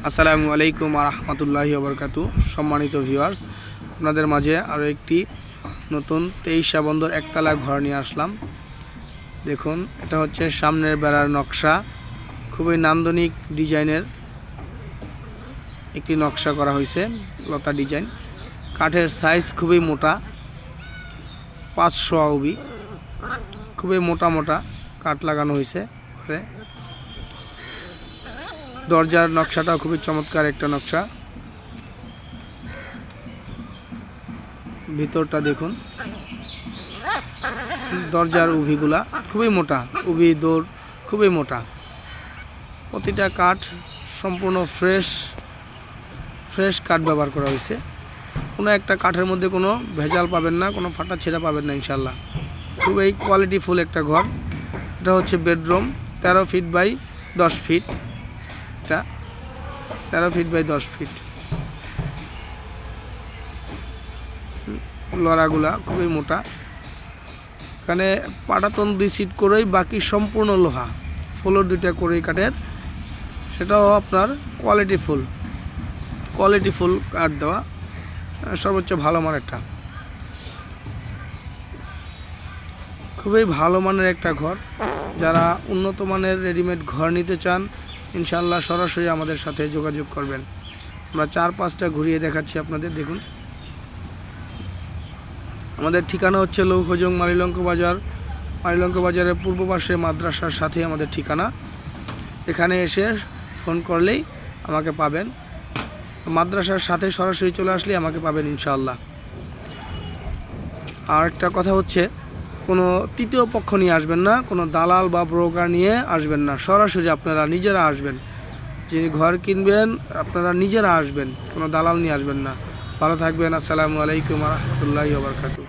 আসসালামু আলাইকুম রহমতুল্লাহি ওবরকাতু। সম্মানিত ভিউয়ার্স, আপনাদের মাঝে আরও একটি নতুন 23 বন্দর একতলা ঘর নিয়ে আসলাম। দেখুন, এটা হচ্ছে সামনের বেড়ার নকশা, খুবই নান্দনিক ডিজাইনের একটি নকশা করা হয়েছে, লতা ডিজাইন। কাঠের সাইজ খুবই মোটা, 500 আউবি, খুবই মোটা মোটা কাঠ লাগানো হয়েছে। দরজার নকশাটাও খুবই চমৎকার একটা নকশা। ভিতরটা দেখুন, দরজার উভিগুলা খুবই মোটা, উভি দৌড় খুবই মোটা। প্রতিটা কাঠ সম্পূর্ণ ফ্রেশ কাঠ ব্যবহার করা হয়েছে। কোনো একটা কাঠের মধ্যে কোনো ভেজাল পাবেন না, কোনো ফাটা ছেঁড়া পাবেন না ইনশাল্লাহ। খুবই কোয়ালিটিফুল একটা ঘর। এটা হচ্ছে বেডরুম, 13 ফিট বাই 10 ফিট। এটা 13 ফিট বাই 10 ফিট। লড়াগুলা খুবই মোটা। এখানে পাটাতন 2 সিট করেই, বাকি সম্পূর্ণ লোহা। ফ্লোর 2টা করেই কাঠের, সেটাও আপনার কোয়ালিটিফুল কাঠ দেওয়া, সর্বোচ্চ ভালো মানেরটা। খুবই ভালো মানের একটা ঘর। যারা উন্নত মানের রেডিমেড ঘর নিতে চান, ইনশাল্লাহ সরাসরি আমাদের সাথে যোগাযোগ করবেন। আমরা 4-5টা ঘুরিয়ে দেখাচ্ছি আপনাদের। দেখুন, আমাদের ঠিকানা হচ্ছে লৌহজং মালিলঙ্ক বাজারের পূর্ব পাশে মাদ্রাসার সাথে আমাদের ঠিকানা। এখানে এসে ফোন করলেই আমাকে পাবেন। মাদ্রাসার সাথে সরাসরি চলে আসলেই আমাকে পাবেন ইনশাআল্লাহ। আর একটা কথা হচ্ছে, কোনো তৃতীয় পক্ষ নিয়ে আসবেন না, কোনো দালাল বা ব্রোকার নিয়ে আসবেন না। সরাসরি আপনারা নিজেরা আসবেন। যিনি ঘর কিনবেন আপনারা নিজেরা আসবেন, কোনো দালাল নিয়ে আসবেন না। ভালো থাকবেন। আসসালামু আলাইকুম রহমতুল্লাহি ওয়া বারাকাতুহু।